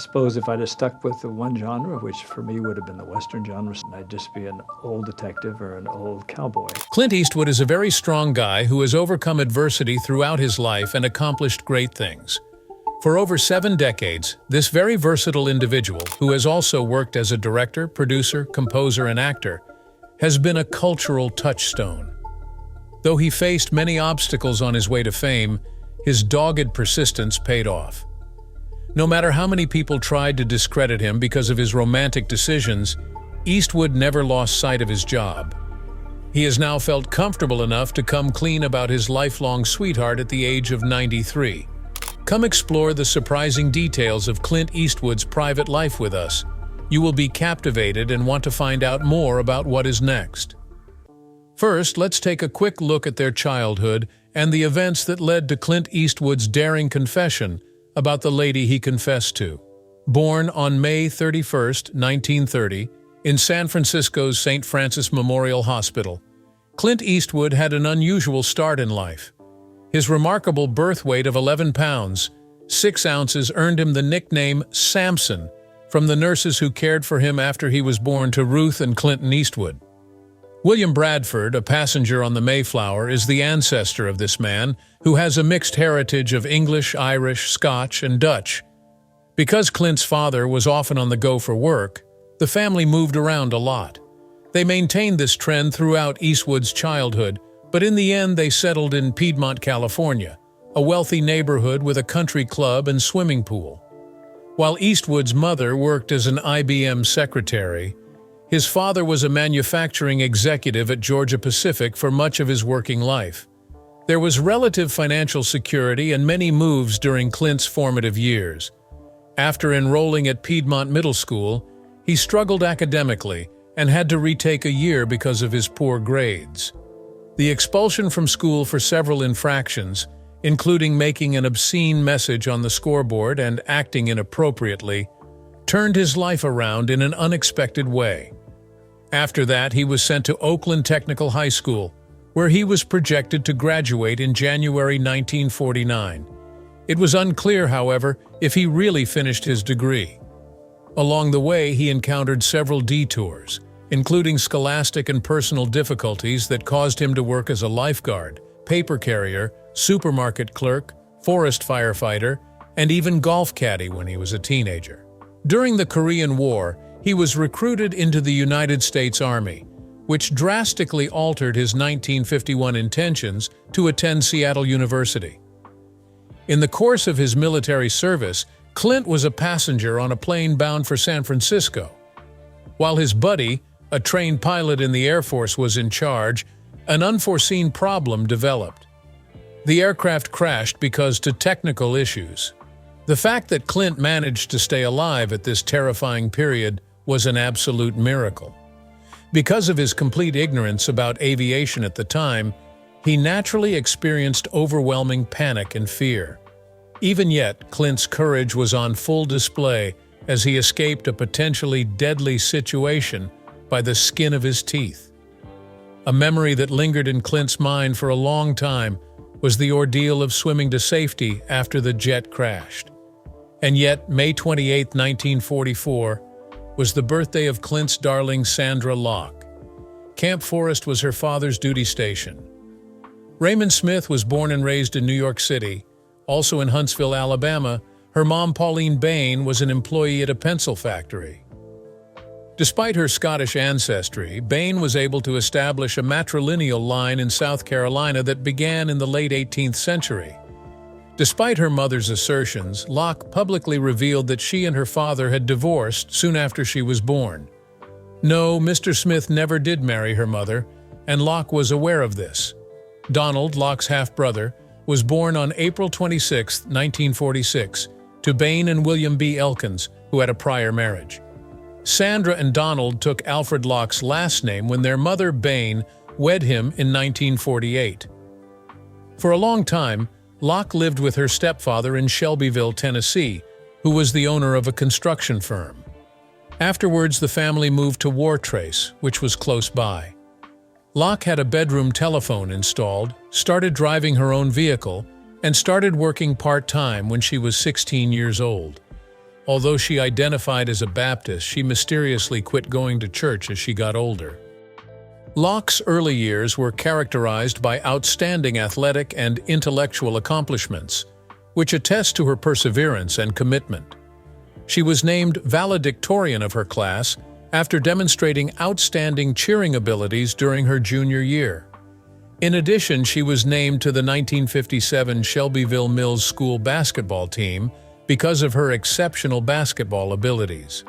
suppose if I'd have stuck with the one genre, which for me would have been the Western genre, I'd just be an old detective or an old cowboy. Clint Eastwood is a very strong guy who has overcome adversity throughout his life and accomplished great things. For over 7 decades, this very versatile individual, who has also worked as a director, producer, composer, and actor, has been a cultural touchstone. Though he faced many obstacles on his way to fame, his dogged persistence paid off. No matter how many people tried to discredit him because of his romantic decisions, Eastwood never lost sight of his job. He has now felt comfortable enough to come clean about his lifelong sweetheart at the age of 93. Come explore the surprising details of Clint Eastwood's private life with us. You will be captivated and want to find out more about what is next. First, let's take a quick look at their childhood and the events that led to Clint Eastwood's daring confession about the lady he confessed to. Born on May 31, 1930, in San Francisco's St. Francis Memorial Hospital, Clint Eastwood had an unusual start in life. His remarkable birth weight of 11 pounds, 6 ounces earned him the nickname Samson from the nurses who cared for him after he was born to Ruth and Clinton Eastwood. William Bradford, a passenger on the Mayflower, is the ancestor of this man, who has a mixed heritage of English, Irish, Scotch, and Dutch. Because Clint's father was often on the go for work, the family moved around a lot. They maintained this trend throughout Eastwood's childhood, but in the end they settled in Piedmont, California, a wealthy neighborhood with a country club and swimming pool. While Eastwood's mother worked as an IBM secretary, his father was a manufacturing executive at Georgia Pacific for much of his working life. There was relative financial security and many moves during Clint's formative years. After enrolling at Piedmont Middle School, he struggled academically and had to retake a year because of his poor grades. The expulsion from school for several infractions, including making an obscene message on the scoreboard and acting inappropriately, turned his life around in an unexpected way. After that, he was sent to Oakland Technical High School, where he was projected to graduate in January 1949. It was unclear, however, if he really finished his degree. Along the way, he encountered several detours, including scholastic and personal difficulties that caused him to work as a lifeguard, paper carrier, supermarket clerk, forest firefighter, and even golf caddy when he was a teenager. During the Korean War, he was recruited into the United States Army, which drastically altered his 1951 intentions to attend Seattle University. In the course of his military service, Clint was a passenger on a plane bound for San Francisco. While his buddy, a trained pilot in the Air Force, was in charge, an unforeseen problem developed. The aircraft crashed because of technical issues. The fact that Clint managed to stay alive at this terrifying period was an absolute miracle. Because of his complete ignorance about aviation at the time, he naturally experienced overwhelming panic and fear. Even yet, Clint's courage was on full display as he escaped a potentially deadly situation by the skin of his teeth. A memory that lingered in Clint's mind for a long time was the ordeal of swimming to safety after the jet crashed. And yet, May 28, 1944, was the birthday of Clint's darling Sandra Lock. Camp Forest was her father's duty station. Raymond Smith was born and raised in New York City. Also in Huntsville, Alabama, her mom Pauline Bain was an employee at a pencil factory. Despite her Scottish ancestry, Bain was able to establish a matrilineal line in South Carolina that began in the late 18th century. Despite her mother's assertions, Locke publicly revealed that she and her father had divorced soon after she was born. No, Mr. Smith never did marry her mother, and Locke was aware of this. Donald, Locke's half-brother, was born on April 26, 1946, to Bain and William B. Elkins, who had a prior marriage. Sandra and Donald took Alfred Locke's last name when their mother, Bain, wed him in 1948. For a long time, Locke lived with her stepfather in Shelbyville, Tennessee, who was the owner of a construction firm. Afterwards, the family moved to Wartrace, which was close by. Locke had a bedroom telephone installed, started driving her own vehicle, and started working part-time when she was 16 years old. Although she identified as a Baptist, she mysteriously quit going to church as she got older. Lock's early years were characterized by outstanding athletic and intellectual accomplishments, which attest to her perseverance and commitment. She was named valedictorian of her class after demonstrating outstanding cheering abilities during her junior year. In addition, she was named to the 1957 Shelbyville Mills School basketball team because of her exceptional basketball abilities.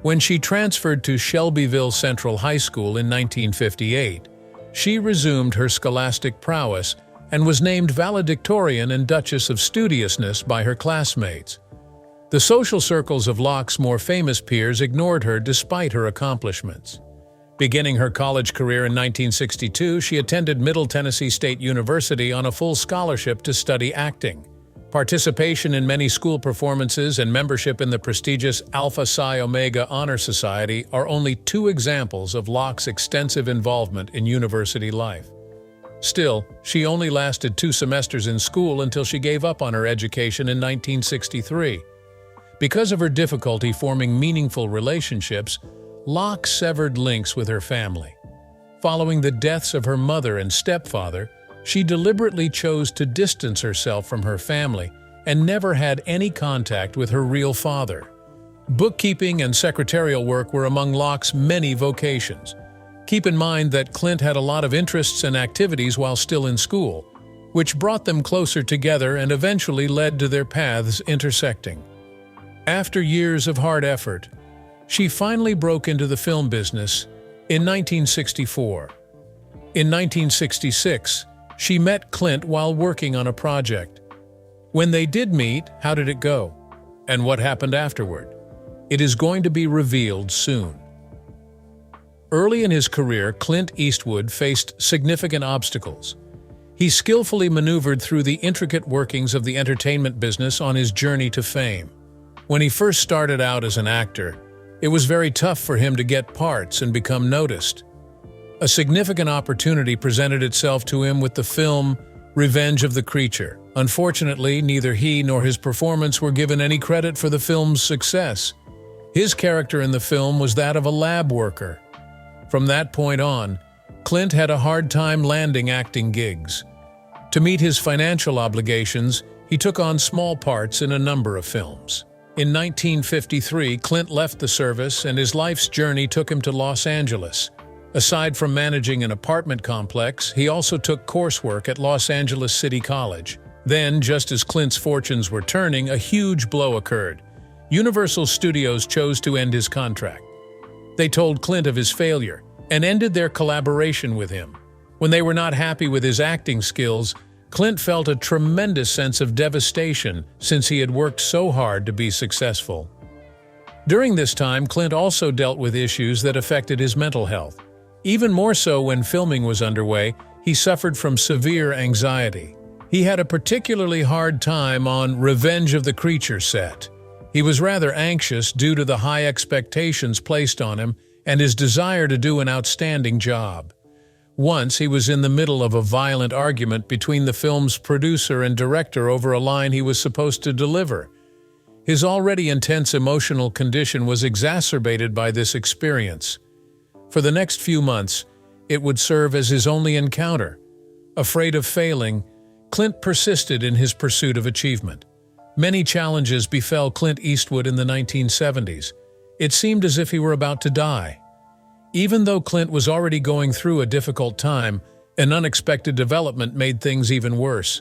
When she transferred to Shelbyville Central High School in 1958, she resumed her scholastic prowess and was named valedictorian and Duchess of Studiousness by her classmates. The social circles of Lock's more famous peers ignored her despite her accomplishments. Beginning her college career in 1962, she attended Middle Tennessee State University on a full scholarship to study acting. Participation in many school performances and membership in the prestigious Alpha Psi Omega Honor Society are only two examples of Lock's extensive involvement in university life. Still, she only lasted 2 semesters in school until she gave up on her education in 1963. Because of her difficulty forming meaningful relationships, Lock severed links with her family. Following the deaths of her mother and stepfather, she deliberately chose to distance herself from her family and never had any contact with her real father. Bookkeeping and secretarial work were among Lock's many vocations. Keep in mind that Clint had a lot of interests and activities while still in school, which brought them closer together and eventually led to their paths intersecting. After years of hard effort, she finally broke into the film business in 1964. In 1966, she met Clint while working on a project. When they did meet, how did it go? And what happened afterward? It is going to be revealed soon. Early in his career, Clint Eastwood faced significant obstacles. He skillfully maneuvered through the intricate workings of the entertainment business on his journey to fame. When he first started out as an actor, it was very tough for him to get parts and become noticed. A significant opportunity presented itself to him with the film Revenge of the Creature. Unfortunately, neither he nor his performance were given any credit for the film's success. His character in the film was that of a lab worker. From that point on, Clint had a hard time landing acting gigs. To meet his financial obligations, he took on small parts in a number of films. In 1953, Clint left the service and his life's journey took him to Los Angeles. Aside from managing an apartment complex, he also took coursework at Los Angeles City College. Then, just as Clint's fortunes were turning, a huge blow occurred. Universal Studios chose to end his contract. They told Clint of his failure and ended their collaboration with him. When they were not happy with his acting skills, Clint felt a tremendous sense of devastation since he had worked so hard to be successful. During this time, Clint also dealt with issues that affected his mental health. Even more so when filming was underway, he suffered from severe anxiety. He had a particularly hard time on Revenge of the Creature set. He was rather anxious due to the high expectations placed on him and his desire to do an outstanding job. Once, he was in the middle of a violent argument between the film's producer and director over a line he was supposed to deliver. His already intense emotional condition was exacerbated by this experience. For the next few months, it would serve as his only encounter. Afraid of failing, Clint persisted in his pursuit of achievement. Many challenges befell Clint Eastwood in the 1970s. It seemed as if he were about to die. Even though Clint was already going through a difficult time, an unexpected development made things even worse.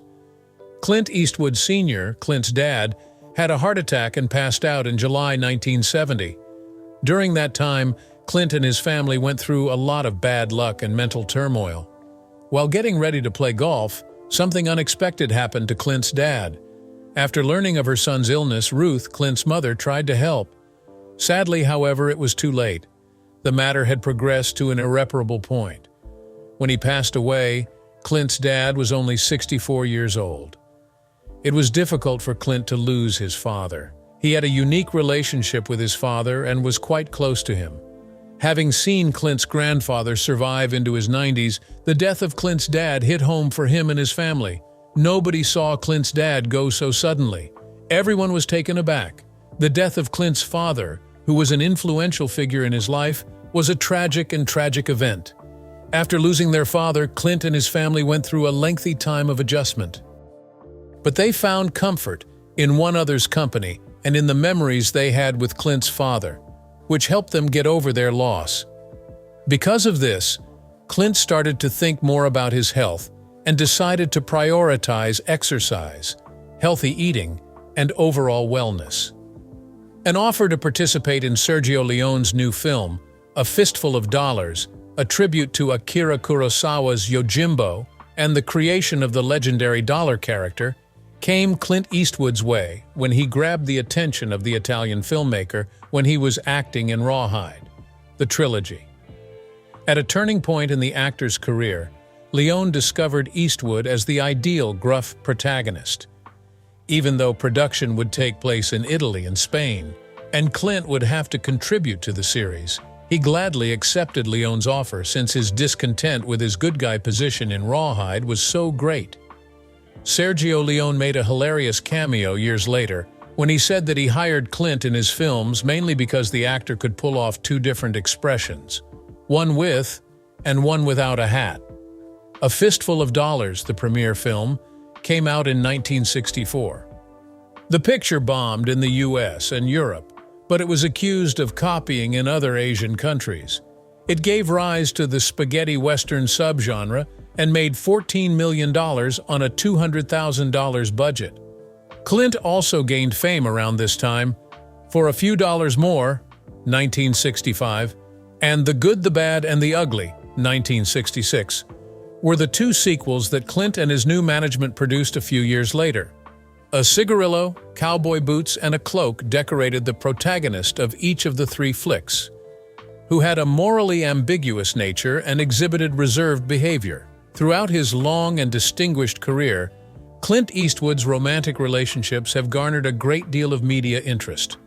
Clint Eastwood Sr., Clint's dad, had a heart attack and passed out in July 1970. During that time, Clint and his family went through a lot of bad luck and mental turmoil. While getting ready to play golf, something unexpected happened to Clint's dad. After learning of her son's illness, Ruth, Clint's mother, tried to help. Sadly, however, it was too late. The matter had progressed to an irreparable point. When he passed away, Clint's dad was only 64 years old. It was difficult for Clint to lose his father. He had a unique relationship with his father and was quite close to him. Having seen Clint's grandfather survive into his 90s, the death of Clint's dad hit home for him and his family. Nobody saw Clint's dad go so suddenly. Everyone was taken aback. The death of Clint's father, who was an influential figure in his life, was a tragic event. After losing their father, Clint and his family went through a lengthy time of adjustment. But they found comfort in one another's company and in the memories they had with Clint's father, which helped them get over their loss. Because of this, Clint started to think more about his health and decided to prioritize exercise, healthy eating, and overall wellness. An offer to participate in Sergio Leone's new film, A Fistful of Dollars, a tribute to Akira Kurosawa's Yojimbo and the creation of the legendary dollar character, came Clint Eastwood's way when he grabbed the attention of the Italian filmmaker when he was acting in Rawhide, the trilogy. At a turning point in the actor's career, Leone discovered Eastwood as the ideal gruff protagonist. Even though production would take place in Italy and Spain, and Clint would have to contribute to the series, he gladly accepted Leone's offer since his discontent with his good guy position in Rawhide was so great. Sergio Leone made a hilarious cameo years later when he said that he hired Clint in his films mainly because the actor could pull off two different expressions, one with and one without a hat. A Fistful of Dollars, the premiere film, came out in 1964. The picture bombed in the US and Europe, but it was accused of copying in other Asian countries. It gave rise to the spaghetti western subgenre and made $14 million on a $200,000 budget. Clint also gained fame around this time. For a Few Dollars More, 1965, and The Good, the Bad, and the Ugly, 1966, were the two sequels that Clint and his new management produced a few years later. A cigarillo, cowboy boots, and a cloak decorated the protagonist of each of the three flicks, who had a morally ambiguous nature and exhibited reserved behavior. Throughout his long and distinguished career, Clint Eastwood's romantic relationships have garnered a great deal of media interest.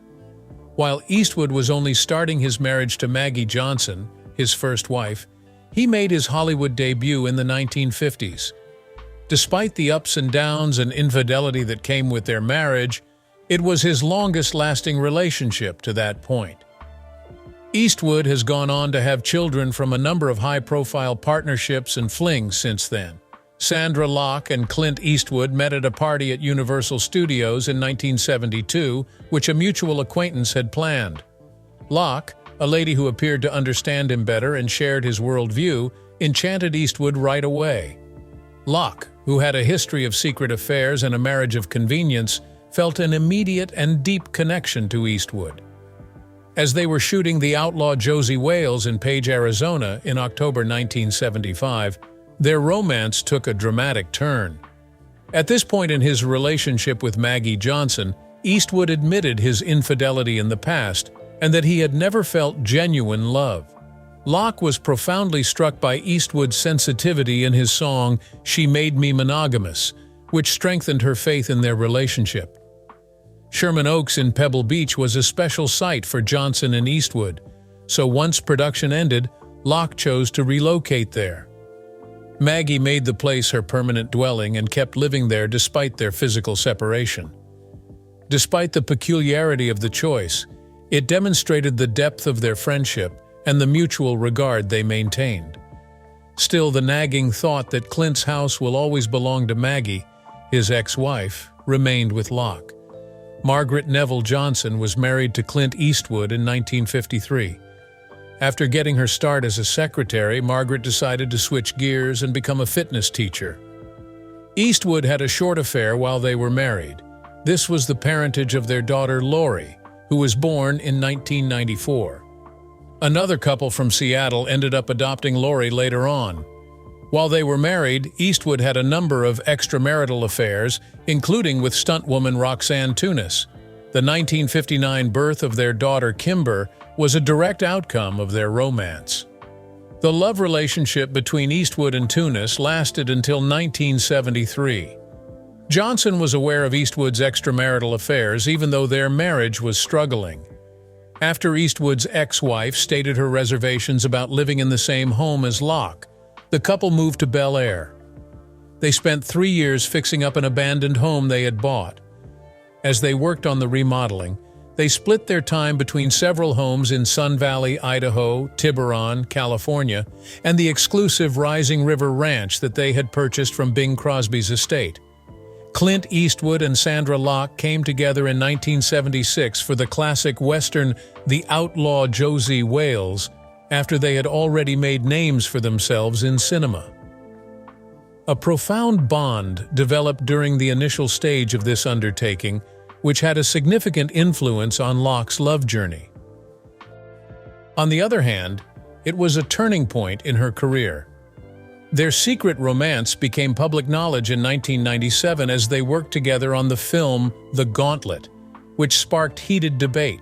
While Eastwood was only starting his marriage to Maggie Johnson, his first wife, he made his Hollywood debut in the 1950s. Despite the ups and downs and infidelity that came with their marriage, it was his longest-lasting relationship to that point. Eastwood has gone on to have children from a number of high-profile partnerships and flings since then. Sandra Lock and Clint Eastwood met at a party at Universal Studios in 1972, which a mutual acquaintance had planned. Lock, a lady who appeared to understand him better and shared his worldview, enchanted Eastwood right away. Lock, who had a history of secret affairs and a marriage of convenience, felt an immediate and deep connection to Eastwood. As they were shooting The Outlaw Josie Wales in Page, Arizona in October 1975, their romance took a dramatic turn. At this point in his relationship with Maggie Johnson, Eastwood admitted his infidelity in the past and that he had never felt genuine love. Lock was profoundly struck by Eastwood's sensitivity in his song She Made Me Monogamous, which strengthened her faith in their relationship. Sherman Oaks in Pebble Beach was a special site for Johnson and Eastwood, so once production ended, Lock chose to relocate there. Maggie made the place her permanent dwelling and kept living there despite their physical separation. Despite the peculiarity of the choice, it demonstrated the depth of their friendship and the mutual regard they maintained. Still, the nagging thought that Clint's house will always belong to Maggie, his ex-wife, remained with Lock. Margaret Neville Johnson was married to Clint Eastwood in 1953. After getting her start as a secretary, Margaret decided to switch gears and become a fitness teacher. Eastwood had a short affair while they were married. This was the parentage of their daughter Lori, who was born in 1994. Another couple from Seattle ended up adopting Lori later on. While they were married, Eastwood had a number of extramarital affairs, including with stuntwoman Roxanne Tunis. The 1959 birth of their daughter Kimber was a direct outcome of their romance. The love relationship between Eastwood and Tunis lasted until 1973. Johnson was aware of Eastwood's extramarital affairs even though their marriage was struggling. After Eastwood's ex-wife stated her reservations about living in the same home as Lock, the couple moved to Bel Air. They spent 3 years fixing up an abandoned home they had bought. As they worked on the remodeling, They split their time between several homes in Sun Valley, Idaho, Tiburon, California, and the exclusive Rising River Ranch that they had purchased from Bing Crosby's estate. Clint Eastwood and Sandra Lock came together in 1976 for the classic Western The Outlaw Josie Wales, after they had already made names for themselves in cinema. A profound bond developed during the initial stage of this undertaking, which had a significant influence on Lock's love journey. On the other hand, it was a turning point in her career. Their secret romance became public knowledge in 1997 as they worked together on the film The Gauntlet, which sparked heated debate.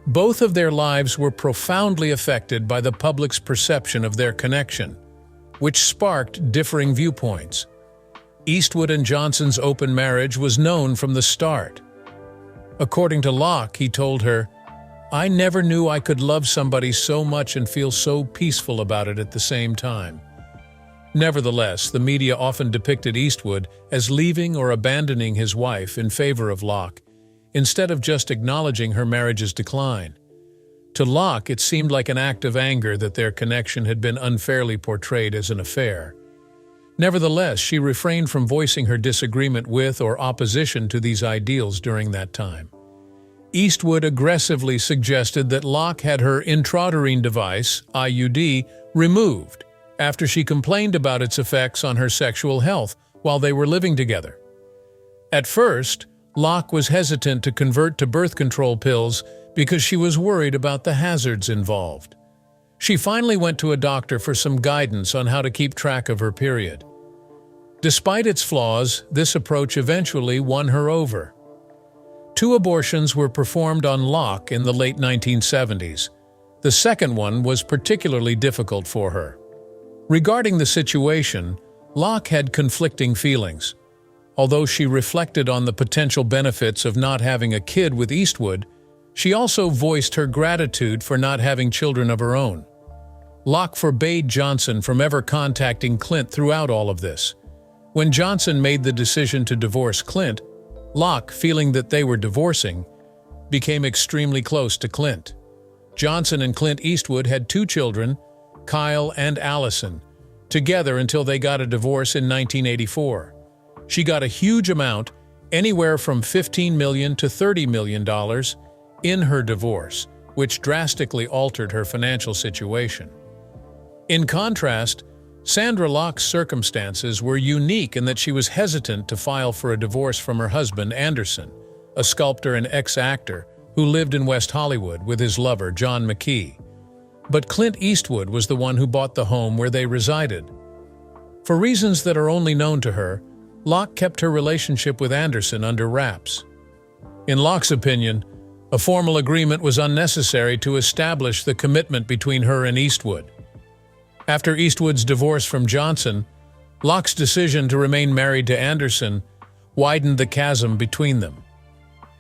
Both of their lives were profoundly affected by the public's perception of their connection, which sparked differing viewpoints. Eastwood and Johnson's open marriage was known from the start. According to Lock, he told her, "I never knew I could love somebody so much and feel so peaceful about it at the same time." Nevertheless, the media often depicted Eastwood as leaving or abandoning his wife in favor of Lock, instead of just acknowledging her marriage's decline. To Lock, it seemed like an act of anger that their connection had been unfairly portrayed as an affair. Nevertheless, she refrained from voicing her disagreement with or opposition to these ideals during that time. Eastwood aggressively suggested that Lock had her intrauterine device, IUD, removed after she complained about its effects on her sexual health while they were living together. At first, Lock was hesitant to convert to birth control pills because she was worried about the hazards involved. She finally went to a doctor for some guidance on how to keep track of her period. Despite its flaws, this approach eventually won her over. 2 abortions were performed on Lock in the late 1970s. The second one was particularly difficult for her. Regarding the situation, Lock had conflicting feelings. Although she reflected on the potential benefits of not having a kid with Eastwood, she also voiced her gratitude for not having children of her own. Lock forbade Johnson from ever contacting Clint throughout all of this. When Johnson made the decision to divorce Clint, Lock, feeling that they were divorcing, became extremely close to Clint. Johnson and Clint Eastwood had 2 children, Kyle and Allison, together until they got a divorce in 1984. She got a huge amount, anywhere from $15 million to $30 million, in her divorce, which drastically altered her financial situation. In contrast, Sandra Lock's circumstances were unique in that she was hesitant to file for a divorce from her husband, Anderson, a sculptor and ex-actor who lived in West Hollywood with his lover, John McKee. But Clint Eastwood was the one who bought the home where they resided. For reasons that are only known to her, Lock kept her relationship with Anderson under wraps. In Lock's opinion, a formal agreement was unnecessary to establish the commitment between her and Eastwood. After Eastwood's divorce from Johnson, Lock's decision to remain married to Anderson widened the chasm between them.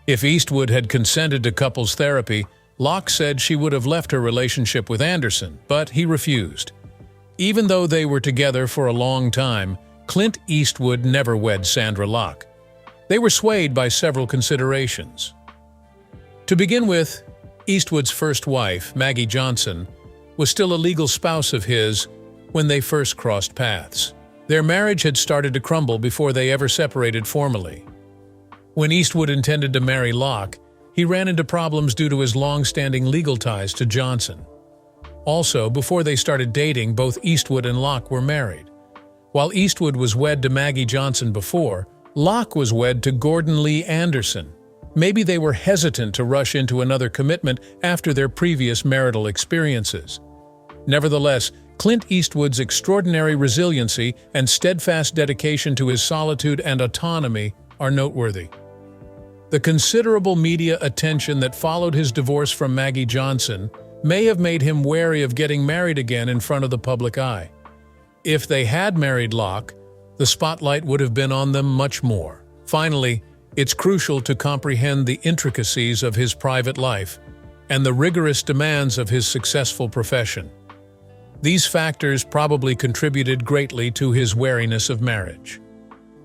If Eastwood had consented to couples therapy, Lock said she would have left her relationship with Anderson, but he refused. Even though they were together for a long time, Clint Eastwood never wed Sandra Lock. They were swayed by several considerations. To begin with, Eastwood's first wife, Maggie Johnson, was still a legal spouse of his when they first crossed paths. Their marriage had started to crumble before they ever separated formally. When Eastwood intended to marry Lock, he ran into problems due to his long-standing legal ties to Johnson. Also, before they started dating, both Eastwood and Lock were married. While Eastwood was wed to Maggie Johnson before, Lock was wed to Gordon Lee Anderson. Maybe they were hesitant to rush into another commitment after their previous marital experiences. Nevertheless, Clint Eastwood's extraordinary resiliency and steadfast dedication to his solitude and autonomy are noteworthy. The considerable media attention that followed his divorce from Maggie Johnson may have made him wary of getting married again in front of the public eye. If they had married Lock, the spotlight would have been on them much more. Finally, it's crucial to comprehend the intricacies of his private life and the rigorous demands of his successful profession. These factors probably contributed greatly to his wariness of marriage.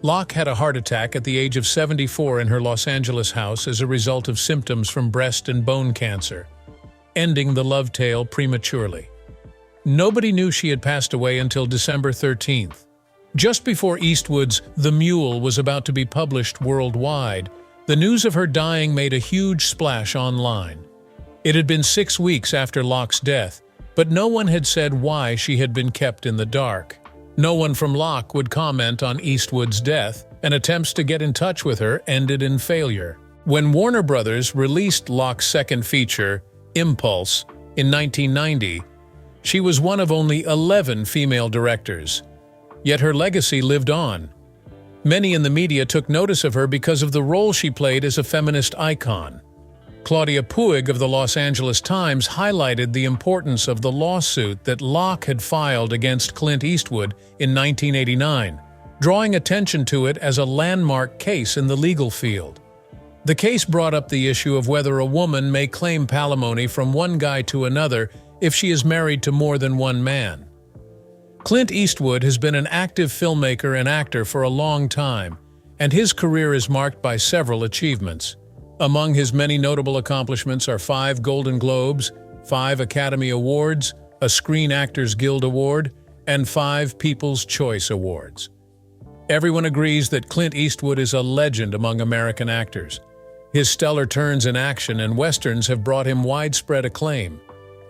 Lock had a heart attack at the age of 74 in her Los Angeles house as a result of symptoms from breast and bone cancer, ending the love tale prematurely. Nobody knew she had passed away until December 13th. Just before Eastwood's The Mule was about to be published worldwide, the news of her dying made a huge splash online. It had been 6 weeks after Lock's death, but no one had said why she had been kept in the dark. No one from Lock would comment on Eastwood's death, and attempts to get in touch with her ended in failure. When Warner Brothers released Lock's second feature, Impulse, in 1990, she was one of only 11 female directors. Yet her legacy lived on. Many in the media took notice of her because of the role she played as a feminist icon. Claudia Puig of the Los Angeles Times highlighted the importance of the lawsuit that Lock had filed against Clint Eastwood in 1989, drawing attention to it as a landmark case in the legal field. The case brought up the issue of whether a woman may claim palimony from one guy to another if she is married to more than one man. Clint Eastwood has been an active filmmaker and actor for a long time, and his career is marked by several achievements. Among his many notable accomplishments are 5 Golden Globes, 5 Academy Awards, a Screen Actors Guild Award, and 5 People's Choice Awards. Everyone agrees that Clint Eastwood is a legend among American actors. His stellar turns in action and westerns have brought him widespread acclaim.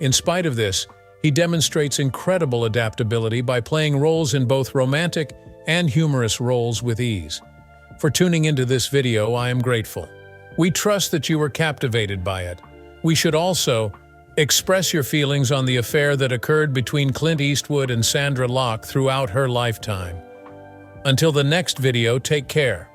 In spite of this, he demonstrates incredible adaptability by playing roles in both romantic and humorous roles with ease. For tuning into this video, I am grateful. We trust that you were captivated by it. We should also express your feelings on the affair that occurred between Clint Eastwood and Sandra Lock throughout her lifetime. Until the next video, take care.